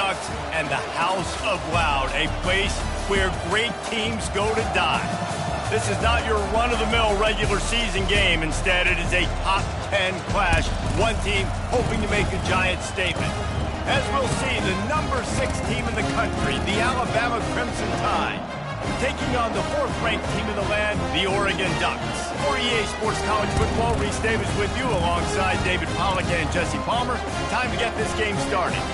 Ducks and the House of Loud, a place where great teams go to die. This is not your run-of-the-mill regular season game. Instead, it is a top 10 clash, one team hoping to make a giant statement. As we'll see, the number 6 team in the country, the Alabama Crimson Tide, taking on the 4th-ranked team in the land, the Oregon Ducks. For EA Sports College Football, Reese Davis with you alongside David Pollack and Jesse Palmer. Time to get this game started.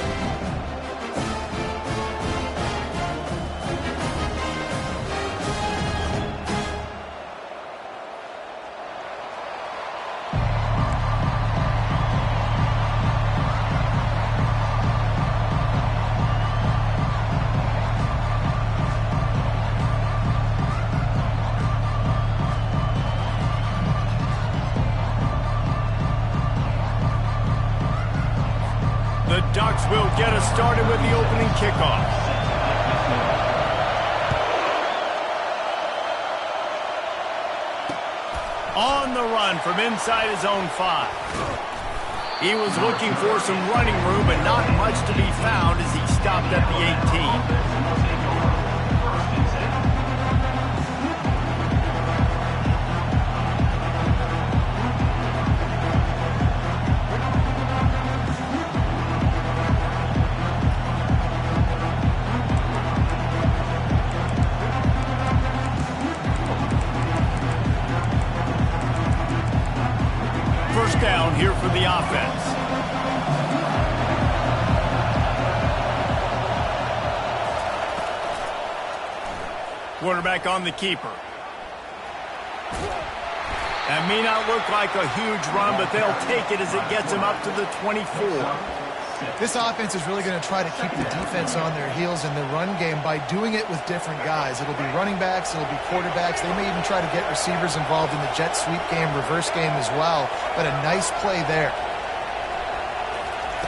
The Ducks will get us started with the opening kickoff. On the run from inside his own 5. He was looking for some running room, but not much to be found as he stopped at the 18. First down here for the offense. Quarterback on the keeper. That may not look like a huge run, but they'll take it as it gets him up to the 24. This offense is really going to try to keep the defense on their heels in the run game by doing it with different guys. It'll be running backs, it'll be quarterbacks. They may even try to get receivers involved in the jet sweep game, reverse game as well. But a nice play there.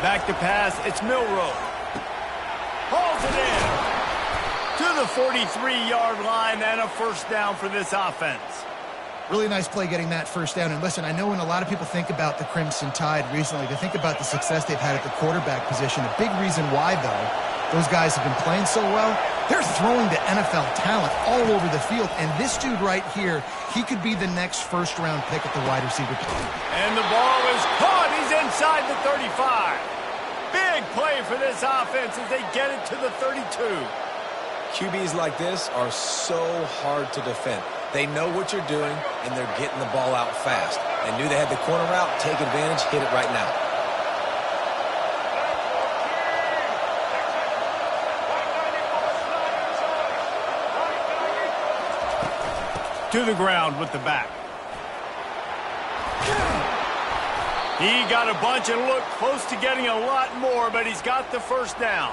Back to pass, it's Milroe. Hauls it in to the 43-yard line, and a first down for this offense. Really nice play getting that first down. And listen, I know when a lot of people think about the Crimson Tide recently, they think about the success they've had at the quarterback position. A big reason why, though, those guys have been playing so well, they're throwing to NFL talent all over the field. And this dude right here, he could be the next first-round pick at the wide receiver position. And the ball is caught. He's inside the 35. Big play for this offense as they get it to the 32. QBs like this are so hard to defend. They know what you're doing, and they're getting the ball out fast. They knew they had the corner route, take advantage, hit it right now. To the ground with the back. He got a bunch and looked close to getting a lot more, but he's got the first down.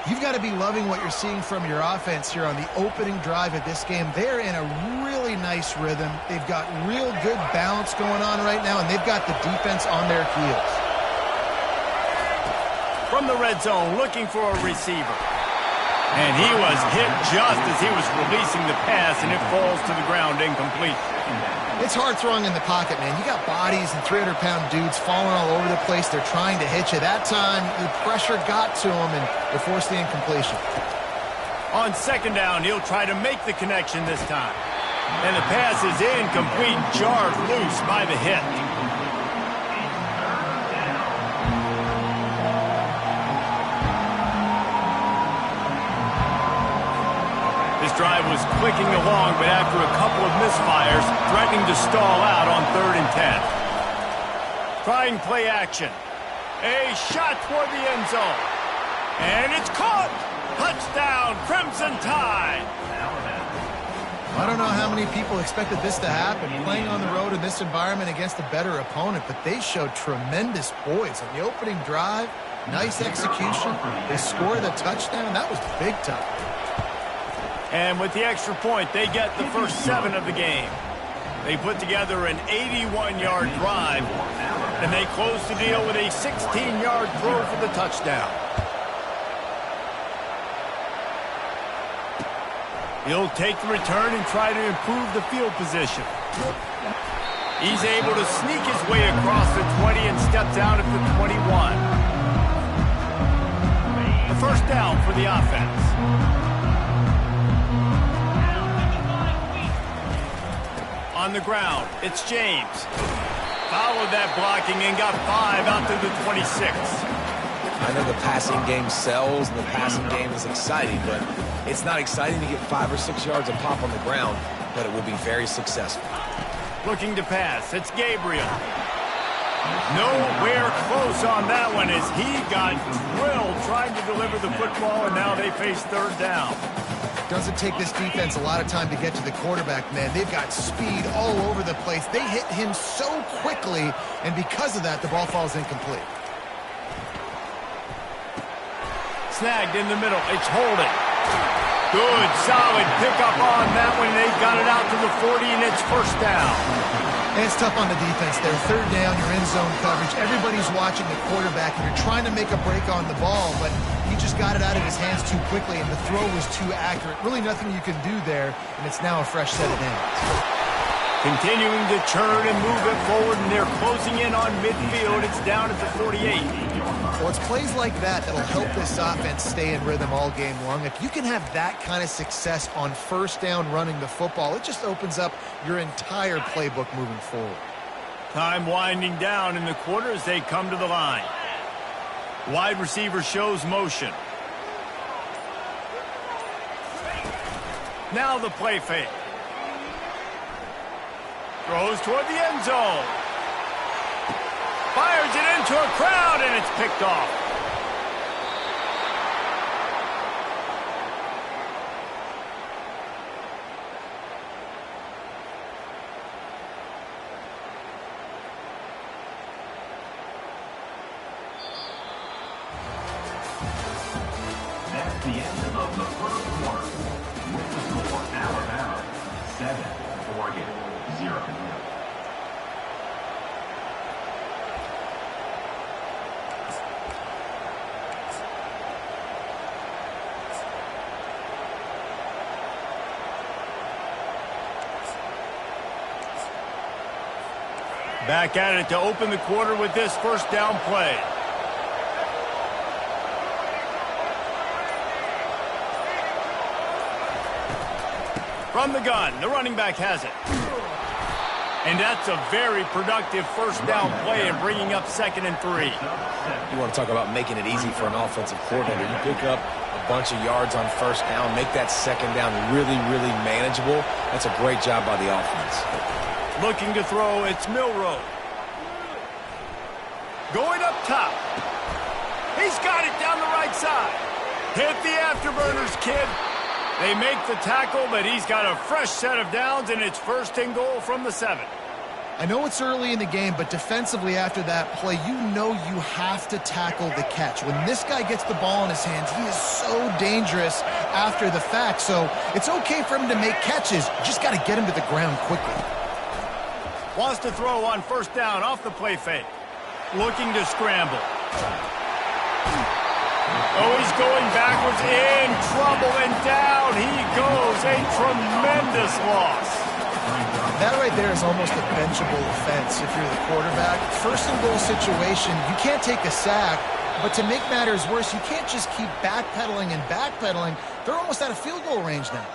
You've got to be loving what you're seeing from your offense here on the opening drive of this game. They're in a really nice rhythm. They've got real good balance going on right now, and they've got the defense on their heels. From the red zone, looking for a receiver. And he was hit just as he was releasing the pass, and it falls to the ground incomplete. It's hard throwing in the pocket, man. You got bodies and 300-pound dudes falling all over the place. They're trying to hit you. That time, the pressure got to him, and they forced the incompletion. On second down, he'll try to make the connection this time. And the pass is incomplete, jarred loose by the hit. Drive was clicking along, but after a couple of misfires, threatening to stall out on 3rd and 10. Trying play action. A shot toward the end zone. And it's caught! Touchdown, Crimson Tide! I don't know how many people expected this to happen, playing on the road in this environment against a better opponent, but they showed tremendous poise on the opening drive. Nice execution. They scored a touchdown. That was big time. And with the extra point, they get the first 7 of the game. They put together an 81-yard drive, and they close the deal with a 16-yard throw for the touchdown. He'll take the return and try to improve the field position. He's able to sneak his way across the 20 and steps out at the 21. The first down for the offense. On the ground, it's James. Followed that blocking and got 5 out to the 26. I know the passing game sells and the passing game is exciting, but it's not exciting to get 5 or 6 yards a pop on the ground, but it will be very successful. Looking to pass, it's Gabriel. Nowhere close on that one as he got drilled trying to deliver the football, and now they face third down. Doesn't take this defense a lot of time to get to the quarterback, man. They've got speed all over the place. They hit him so quickly, and because of that, the ball falls incomplete. Snagged in the middle. It's holding. Good, solid pickup on that one. They got it out to the 40, and it's first down. And it's tough on the defense there. Third down, you're in zone coverage. Everybody's watching the quarterback, and you're trying to make a break on the ball, but he just got it out of his hands too quickly, and the throw was too accurate. Really nothing you can do there, and it's now a fresh set of downs. Continuing to churn and move it forward, and they're closing in on midfield. It's down at the 48. Well, it's plays like that that'll help this offense stay in rhythm all game long. If you can have that kind of success on first down running the football, it just opens up your entire playbook moving forward. Time winding down in the quarter as they come to the line. Wide receiver shows motion. Now the play fake. Throws toward the end zone. Fires it into a crowd, and it's picked off. That's the end of the first quarter. With the score, Alabama 7, Oregon 0. Back at it to open the quarter with this first down play. From the gun, the running back has it. And that's a very productive first down play and bringing up 2nd and 3. You want to talk about making it easy for an offensive coordinator. You pick up a bunch of yards on first down, make that second down really, really manageable. That's a great job by the offense. Looking to throw, it's Milroe. Going up top. He's got it down the right side. Hit the afterburners, kid. They make the tackle, but he's got a fresh set of downs, and it's 1st and goal from the 7. I know it's early in the game, but defensively after that play, you know you have to tackle the catch. When this guy gets the ball in his hands, he is so dangerous after the fact. So it's okay for him to make catches. You just got to get him to the ground quickly. Wants to throw on first down off the play fake. Looking to scramble. Oh, he's going backwards, in trouble, and down he goes. A tremendous loss. That right there is almost a benchable offense if you're the quarterback. 1st and goal situation, you can't take a sack, but to make matters worse, you can't just keep backpedaling and backpedaling. They're almost out of field goal range now.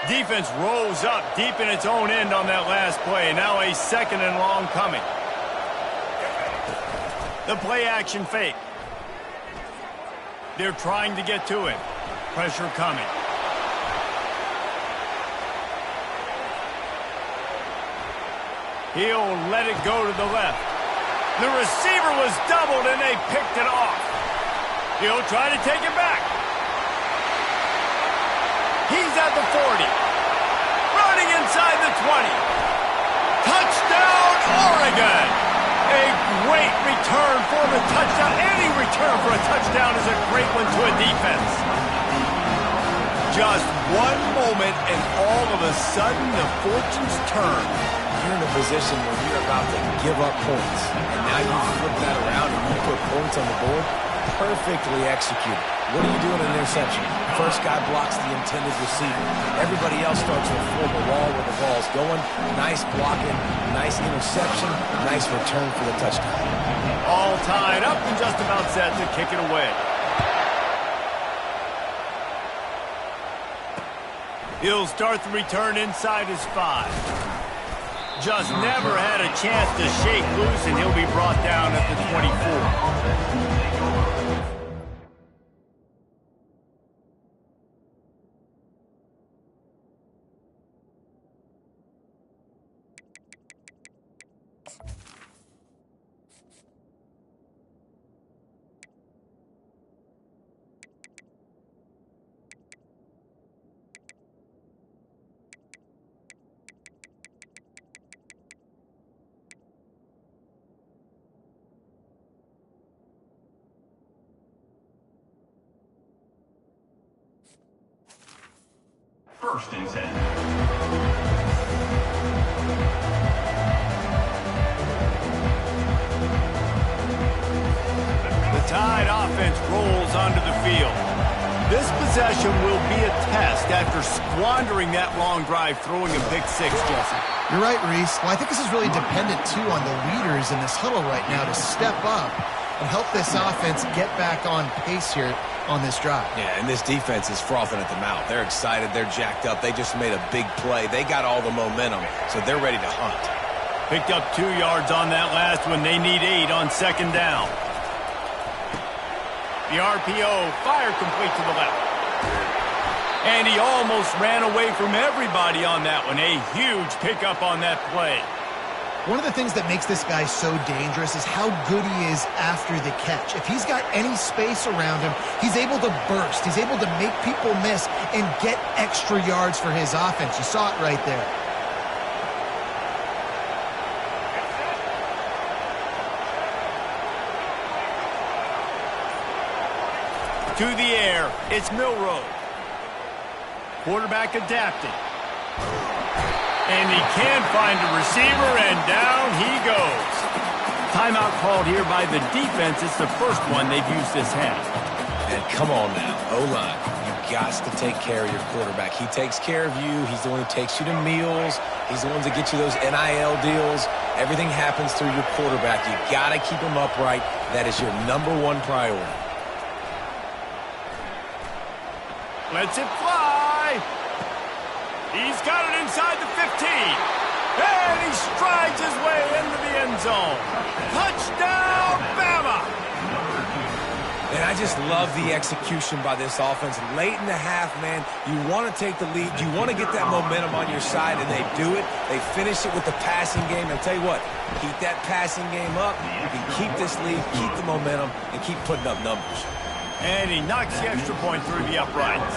Defense rose up deep in its own end on that last play. Now a 2nd and long coming. The play action fake. They're trying to get to him. Pressure coming. He'll let it go to the left. The receiver was doubled and they picked it off. He'll try to take it back. He's at the 40. Running inside the 20. Touchdown, Oregon! A great return for the touchdown. Any return for a touchdown is a great one to a defense. Just one moment and all of a sudden the fortunes turn. You're in a position where you're about to give up points. And now you flip that around and you put points on the board. Perfectly executed. What do you do in an interception? First guy blocks the intended receiver. Everybody else starts to form a wall where the ball's going. Nice blocking, nice interception, nice nice return for the touchdown. All tied up and just about set to kick it away. He'll start the return inside his 5. Just never had a chance to shake loose, and he'll be brought down at the 24. First and 10. The Tide offense rolls onto the field. This possession will be a test after squandering that long drive, throwing a pick 6, Jesse. You're right, Reese. Well, I think this is really dependent, too, on the leaders in this huddle right now to step up and help this offense get back on pace here on this drive. Yeah, and this defense is frothing at the mouth. They're excited. They're jacked up. They just made a big play. They got all the momentum, so they're ready to hunt. Picked up 2 yards on that last one. They need 8 on second down. The RPO fired complete to the left. And he almost ran away from everybody on that one. A huge pickup on that play. One of the things that makes this guy so dangerous is how good he is after the catch. If he's got any space around him, he's able to burst. He's able to make people miss and get extra yards for his offense. You saw it right there. To the air, it's Milroe. Quarterback adapted. And he can find a receiver, and down he goes. Timeout called here by the defense. It's the first one they've used this half. And come on now, O-line. You've got to take care of your quarterback. He takes care of you. He's the one who takes you to meals. He's the one that gets you those NIL deals. Everything happens through your quarterback. You've got to keep him upright. That is your #1 priority. Lets it fly. He's got it inside the 15. And he strides his way into the end zone. Touchdown, Bama! And I just love the execution by this offense. Late in the half, man, you want to take the lead. You want to get that momentum on your side, and they do it. They finish it with the passing game. And I'll tell you what, keep that passing game up. You can keep this lead, keep the momentum, and keep putting up numbers. And he knocks the extra point through the uprights.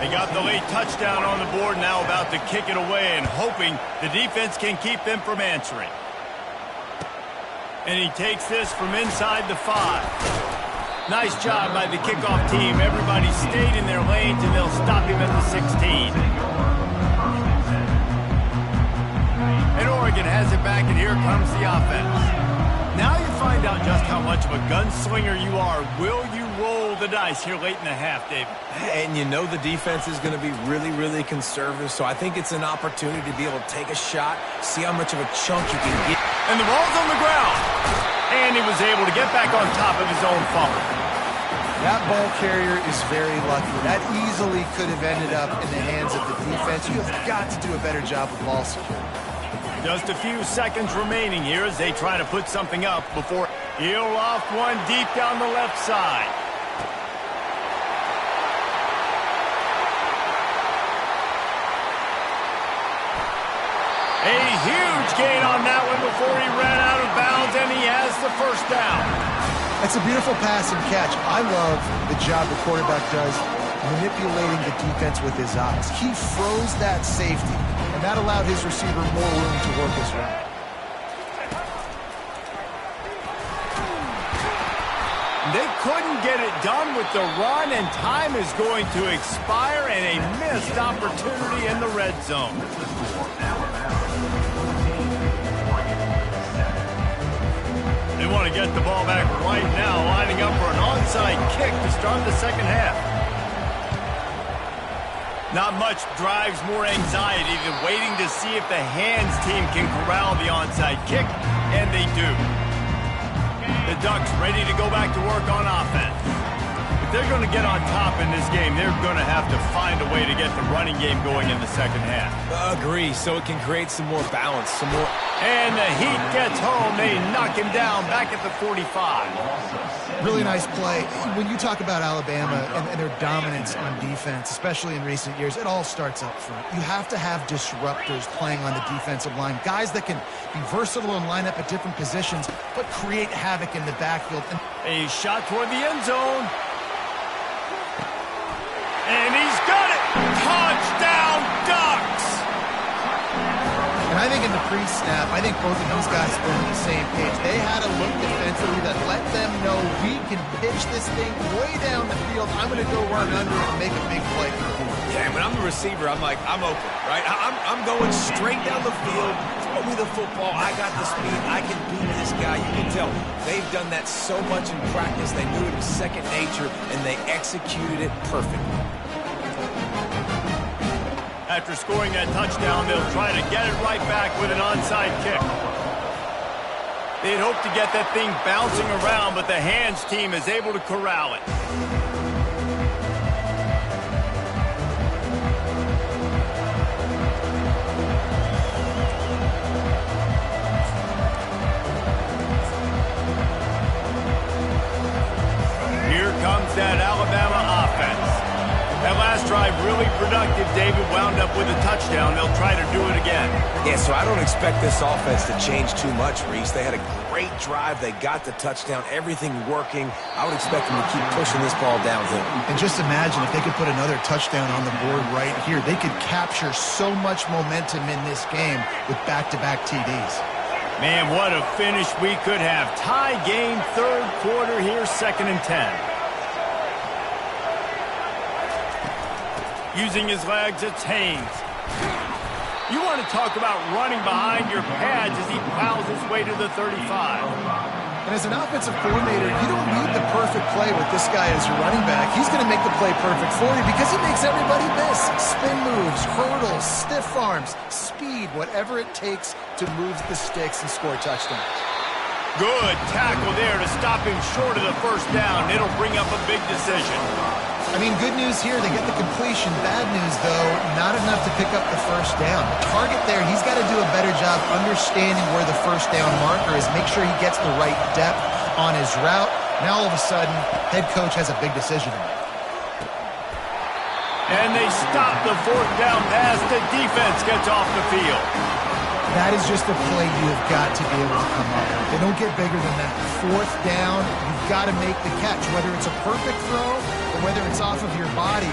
They got the late touchdown on the board, now about to kick it away and hoping the defense can keep them from answering. And he takes this from inside the 5. Nice job by the kickoff team. Everybody stayed in their lanes, and they'll stop him at the 16. And Oregon has it back, and here comes the offense. Now you find out just how much of a gunslinger you are. Will you roll the dice here late in the half, David? And you know the defense is going to be really, really conservative, so I think it's an opportunity to be able to take a shot, see how much of a chunk you can get. And the ball's on the ground. And he was able to get back on top of his own fumble. That ball carrier is very lucky. That easily could have ended up in the hands of the defense. You have got to do a better job with ball security. Just a few seconds remaining here as they try to put something up before he'll loft one deep down the left side. A huge gain on that one before he ran out of bounds, and he has the first down. That's a beautiful pass and catch. I love the job the quarterback does manipulating the defense with his eyes. He froze that safety, and that allowed his receiver more room to work his route. They couldn't get it done with the run, and time is going to expire, and a missed opportunity in the red zone. They want to get the ball back right now, lining up for an onside kick to start the second half. Not much drives more anxiety than waiting to see if the hands team can corral the onside kick. and they do. The Ducks ready to go back to work on offense. If they're going to get on top in this game, they're going to have to find a way to get the running game going in the second half. Agree, so it can create some more balance, some more... And the Heat gets home. They knock him down back at the 45. Really nice play. When you talk about Alabama and their dominance on defense, especially in recent years, it all starts up front. You have to have disruptors playing on the defensive line, guys that can be versatile and line up at different positions, but create havoc in the backfield. A shot toward the end zone. And he's got it! Touchdown, Ducks! And I think in the pre-snap, I think both of these guys were on the same page. They had a look defensively that let them know we can pitch this thing way down the field. I'm going to go run under it and make a big play for the board. Yeah, when I'm the receiver, I'm like, I'm open, right? I'm going straight down the field. Throw me the football. I got the speed. I can beat this guy. You can tell they've done that so much in practice. They knew it was second nature, and they executed it perfectly. After scoring that touchdown, they'll try to get it right back with an onside kick. They'd hoped to get that thing bouncing around, but the hands team is able to corral it. Here comes that Alabama offense. That last drive really productive. David wound up with a touchdown. They'll try to do it again. Yeah, so I don't expect this offense to change too much, Reese. They had a great drive. They got the touchdown. Everything working. I would expect them to keep pushing this ball downhill. And just imagine if they could put another touchdown on the board right here. They could capture so much momentum in this game with back-to-back TDs. Man, what a finish we could have. Tie game, third quarter here, 2nd and 10. Using his legs, it's Haynes. You want to talk about running behind your pads as he plows his way to the 35. And as an offensive coordinator, you don't need the perfect play with this guy as your running back. He's going to make the play perfect for you because he makes everybody miss. Spin moves, hurdles, stiff arms, speed, whatever it takes to move the sticks and score touchdowns. Good tackle there to stop him short of the first down. It'll bring up a big decision. I mean, good news here, they get the completion. Bad news, though, not enough to pick up the first down. The target there, he's got to do a better job understanding where the first down marker is, make sure he gets the right depth on his route. Now, all of a sudden, head coach has a big decision to make. And they stop the 4th down pass. The defense gets off the field. That is just a play you have got to be able to come up with. They don't get bigger than that. 4th down, you've got to make the catch. Whether it's a perfect throw or whether it's off of your body,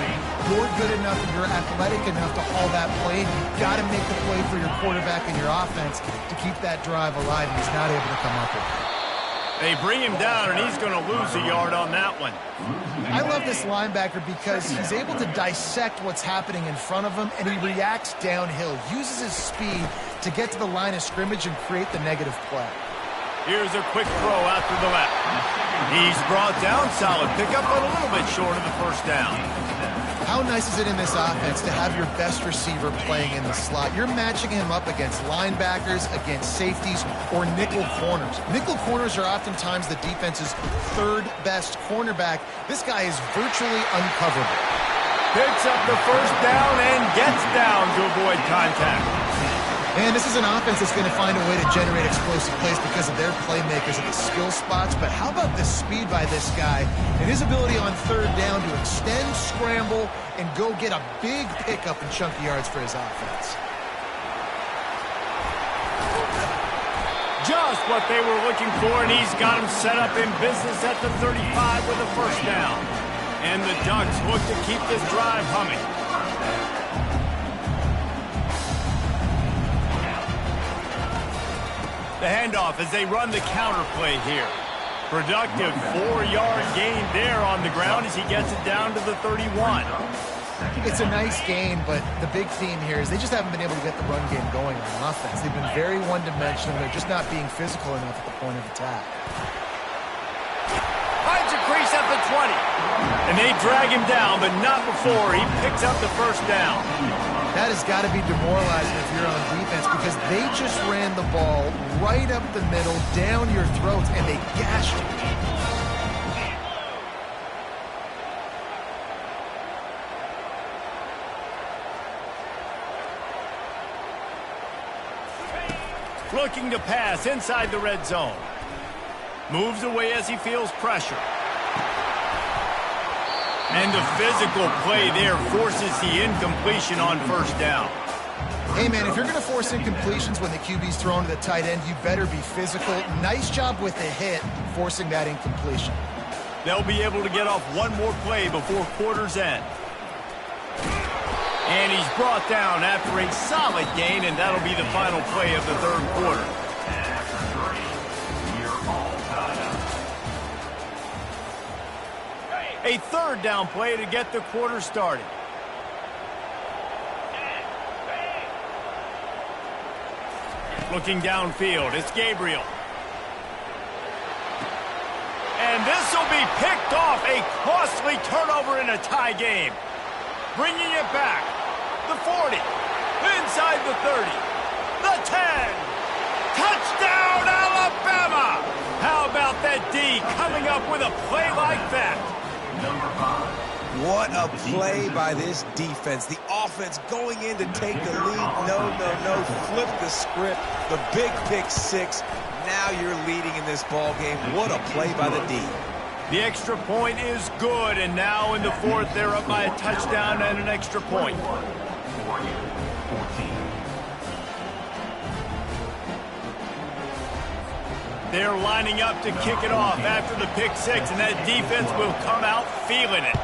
you're good enough and you're athletic enough to haul that play. You've got to make the play for your quarterback and your offense to keep that drive alive, and he's not able to come up with it. They bring him down, and he's going to lose a yard on that one. I love this linebacker because he's able to dissect what's happening in front of him, and he reacts downhill, uses his speed to get to the line of scrimmage and create the negative play. Here's a quick throw out to the left. He's brought down, solid pickup, but a little bit short of the first down. How nice is it in this offense to have your best receiver playing in the slot? You're matching him up against linebackers, against safeties, or nickel corners. Nickel corners are oftentimes the defense's 3rd best cornerback. This guy is virtually uncoverable. Picks up the first down and gets down to avoid contact. And this is an offense that's going to find a way to generate explosive plays because of their playmakers at the skill spots. But how about the speed by this guy and his ability on 3rd down to extend, scramble, and go get a big pickup and chunky yards for his offense. Just what they were looking for, and he's got him set up in business at the 35 with a first down. And the Ducks look to keep this drive humming. The handoff as they run the counter play here. Productive 4-yard gain there on the ground as he gets it down to the 31. It's a nice gain, but the big theme here is they just haven't been able to get the run game going on offense. They've been very one-dimensional. They're just not being physical enough at the point of attack. Finds a crease at the 20. And they drag him down, but not before he picks up the first down. That has got to be demoralizing if you're on defense because they just ran the ball right up the middle, down your throats, and they gashed you. Looking to pass inside the red zone. Moves away as he feels pressure. And the physical play there forces the incompletion on first down. Hey, man, if you're going to force incompletions when the QB's thrown to the tight end, you better be physical. Nice job with the hit, forcing that incompletion. They'll be able to get off one more play before quarter's end. And he's brought down after a solid gain, and that'll be the final play of the third quarter. A third down play to get the quarter started. Looking downfield, it's Gabriel. And this will be picked off, a costly turnover in a tie game. Bringing it back, the 40, inside the 30, the 10. Touchdown, Alabama! How about that D coming up with a play like that? What a play by this defense. The offense going in to take the lead. No. Flip the script. The big pick six. Now you're leading in this ball game. What a play by the D. The extra point is good, and now in the fourth, they're up by a touchdown and an extra point. They're lining up to kick it off after the pick six, and that defense will come out feeling it.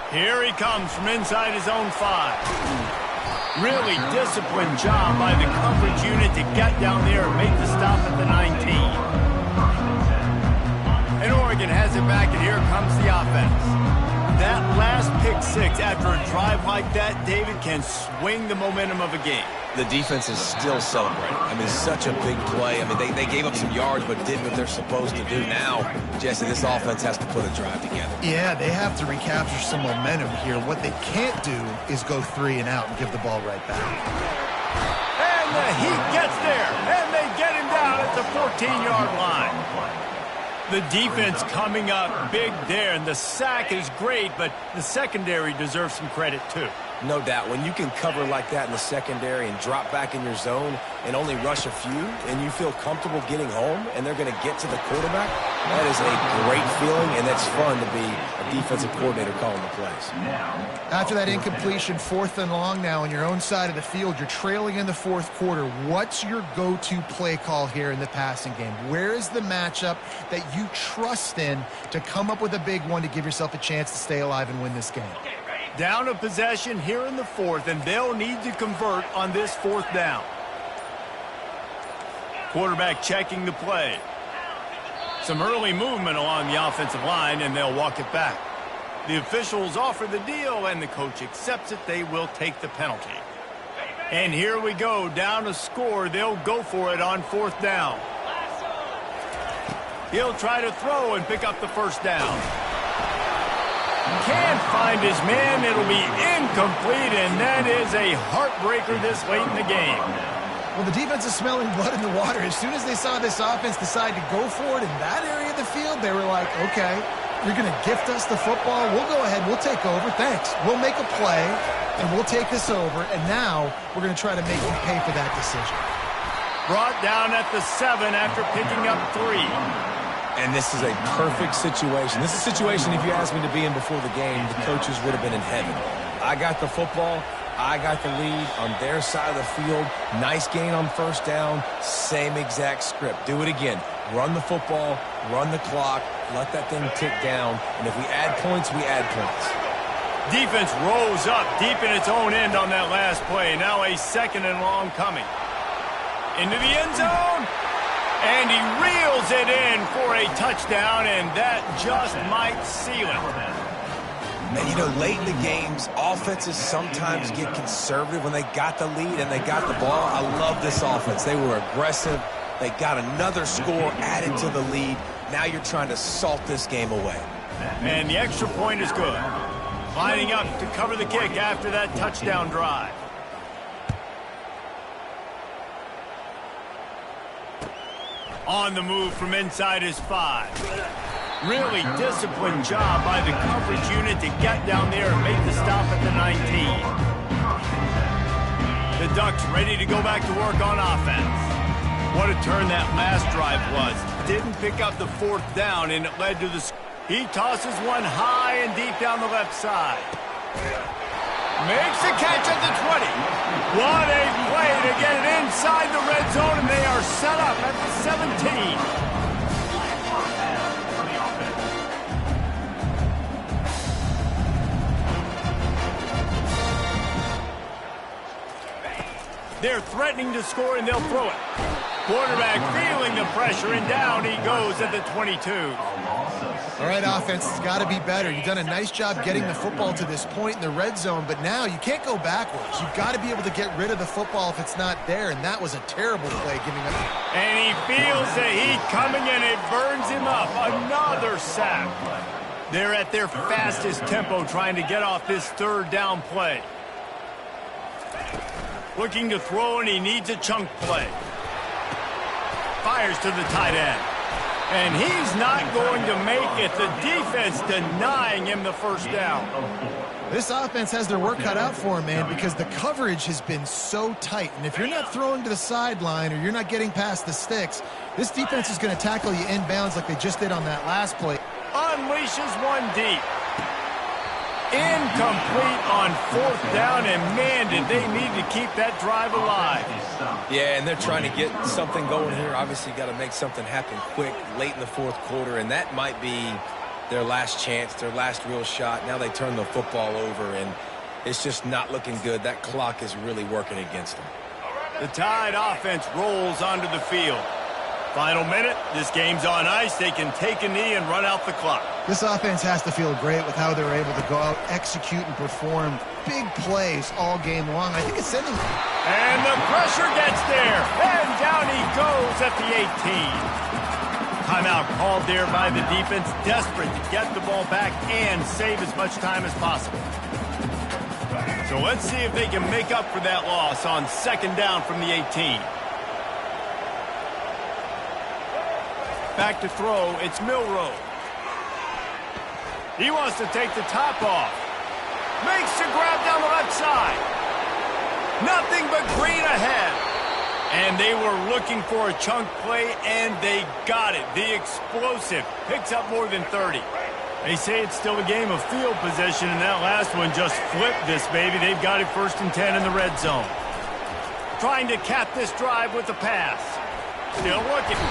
Here he comes from inside his own 5. Really disciplined job by the coverage unit to get down there and make the stop at the 19. And Oregon has it back, and here comes the offense. That last pick six after a drive like that, David, can swing the momentum of a game. The defense is still celebrating. I mean, such a big play. I mean, they gave up some yards but did what they're supposed to do. Now, Jesse, this offense has to put a drive together. Yeah, they have to recapture some momentum here. What they can't do is go 3 and out and give the ball right back. And the Heat gets there, and they get him down at the 14-yard line. The defense coming up big there, and the sack is great, but the secondary deserves some credit too. No doubt. When you can cover like that in the secondary and drop back in your zone and only rush a few, and you feel comfortable getting home, and they're going to get to the quarterback, that is a great feeling, and it's fun to be a defensive coordinator calling the plays. After that incompletion, 4th and long now on your own side of the field, you're trailing in the fourth quarter. What's your go-to play call here in the passing game? Where is the matchup that you trust in to come up with a big one to give yourself a chance to stay alive and win this game? Down a possession here in the fourth, and they'll need to convert on this 4th down. Quarterback checking the play. Some early movement along the offensive line, and they'll walk it back. The officials offer the deal, and the coach accepts it. They will take the penalty. And here we go, down a score. They'll go for it on 4th down. He'll try to throw and pick up the first down. Can't find his man. It'll be incomplete, and that is a heartbreaker this late in the game. Well, the defense is smelling blood in the water. As soon as they saw this offense decide to go for it in that area of the field, they were like, okay, you're going to gift us the football. We'll go ahead. We'll take over. Thanks. We'll make a play, and we'll take this over, and now we're going to try to make you pay for that decision. Brought down at the 7 after picking up 3. And this is a perfect situation. This is a situation, if you asked me to be in before the game, the coaches would have been in heaven. I got the football. I got the lead on their side of the field. Nice gain on first down. Same exact script. Do it again. Run the football. Run the clock. Let that thing tick down. And if we add points, we add points. Defense rose up deep in its own end on that last play. Now a 2nd and long coming. Into the end zone. And he reels it in for a touchdown, and that just might seal it. Man, you know, late in the games, offenses sometimes get conservative when they got the lead and they got the ball. I love this offense. They were aggressive. They got another score added to the lead. Now you're trying to salt this game away. And the extra point is good. Lining up to cover the kick after that touchdown drive. On the move from inside his 5. Really disciplined job by the coverage unit to get down there and make the stop at the 19. The Ducks ready to go back to work on offense. What a turn that last drive was. Didn't pick up the 4th down, and it led to the... He tosses one high and deep down the left side. Makes the catch at the 20. What a play to get it inside the red zone, and they are set up at the 17. They're threatening to score, and they'll throw it. Quarterback feeling the pressure, and down he goes at the 22. All right, offense, it's got to be better. You've done a nice job getting the football to this point in the red zone, but now you can't go backwards. You've got to be able to get rid of the football if it's not there, and that was a terrible play giving up. And he feels the heat coming, and it burns him up. Another sack. They're at their fastest tempo trying to get off this 3rd down play. Looking to throw, and he needs a chunk play. Fires to the tight end. And he's not going to make it. The defense denying him the 1st down. This offense has their work cut out for him, man, because the coverage has been so tight. And if you're not throwing to the sideline or you're not getting past the sticks, this defense is going to tackle you inbounds like they just did on that last play. Unleashes one deep. Incomplete on 4th down, and man, did they need to keep that drive alive. Yeah, and they're trying to get something going here. Obviously, got to make something happen quick late in the 4th quarter, and that might be their last chance, their last real shot. Now they turn the football over, and it's just not looking good. That clock is really working against them. The Tide offense rolls onto the field. Final minute, this game's on ice. They can take a knee and run out the clock. This offense has to feel great with how they're able to go out, execute, and perform big plays all game long. I think it's sending... And the pressure gets there. And down he goes at the 18. Timeout called there by the defense, desperate to get the ball back and save as much time as possible. So let's see if they can make up for that loss on 2nd down from the 18. Back to throw, it's Milroe. He wants to take the top off. Makes the grab down the left side. Nothing but green ahead. And they were looking for a chunk play, and they got it. The explosive picks up more than 30. They say it's still a game of field position, and that last one just flipped this baby. They've got it 1st and 10 in the red zone. Trying to cap this drive with a pass. Still looking.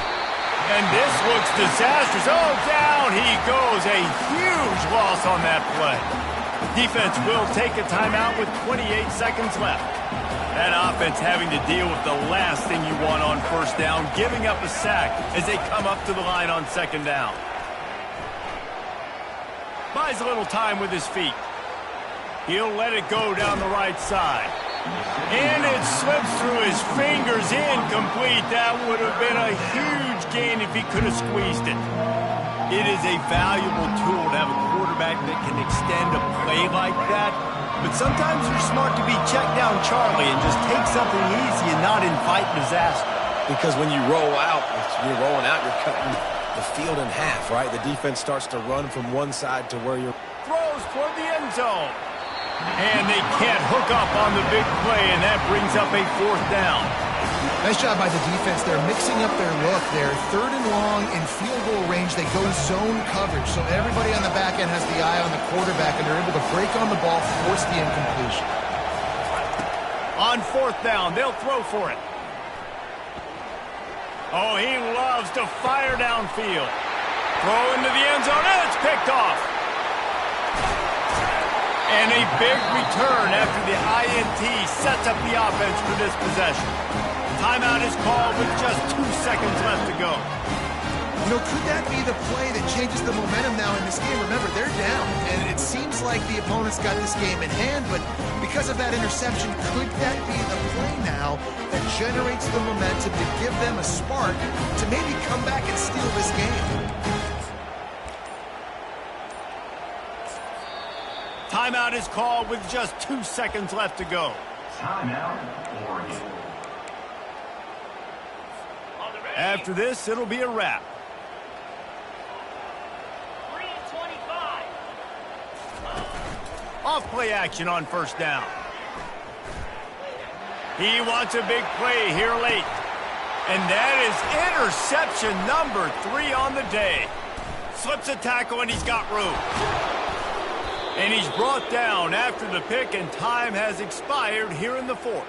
And this looks disastrous. Oh, down he goes. A huge loss on that play. Defense will take a timeout with 28 seconds left. That offense having to deal with the last thing you want on 1st down, giving up a sack as they come up to the line on 2nd down. Buys a little time with his feet. He'll let it go down the right side. And it slips through his fingers, incomplete. That would have been a huge gain if he could have squeezed it. It is a valuable tool to have a quarterback that can extend a play like that. But sometimes you're smart to be check down Charlie and just take something easy and not invite disaster. Because when you roll out, you're rolling out, you're cutting the field in half, right? The defense starts to run from one side to where you're... Throws toward the end zone. And they can't hook up on the big play, and that brings up a 4th down. Nice job by the defense. They're mixing up their look. They're 3rd and long in field goal range. They go zone coverage, so everybody on the back end has the eye on the quarterback, and they're able to break on the ball, force the incompletion. On 4th down, they'll throw for it. Oh, he loves to fire downfield. Throw into the end zone, and it's picked off. And a big return after the INT sets up the offense for this possession. Timeout is called with just 2 seconds left to go. You know, could that be the play that changes the momentum now in this game? Remember, they're down, and it seems like the opponent's got this game in hand, but because of that interception, could that be the play now that generates the momentum to give them a spark to maybe come back and steal this game? Timeout is called with just 2 seconds left to go. Timeout, Oregon. After this, it'll be a wrap. 3:25. Off play action on first down. He wants a big play here late. And that is interception number 3 on the day. Slips a tackle and he's got room. And he's brought down after the pick, and time has expired here in the 4th.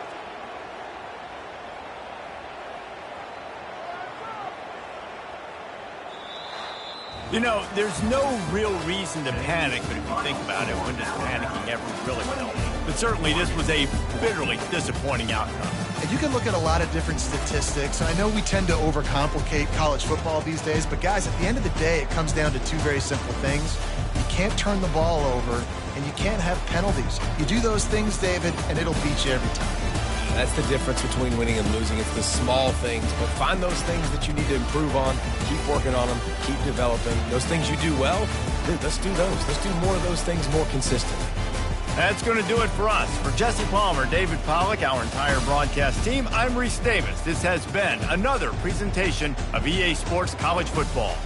You know, there's no real reason to panic, but if you think about it, when does panicking ever really help? But certainly this was a bitterly disappointing outcome. And you can look at a lot of different statistics. I know we tend to overcomplicate college football these days, but guys, at the end of the day, it comes down to 2 very simple things. You can't turn the ball over, and you can't have penalties. You do those things, David, and it'll beat you every time. That's the difference between winning and losing. It's the small things, but find those things that you need to improve on. Keep working on them. Keep developing. Those things you do well, dude, let's do those. Let's do more of those things more consistently. That's going to do it for us. For Jesse Palmer, David Pollack, our entire broadcast team, I'm Reese Davis. This has been another presentation of EA Sports College Football.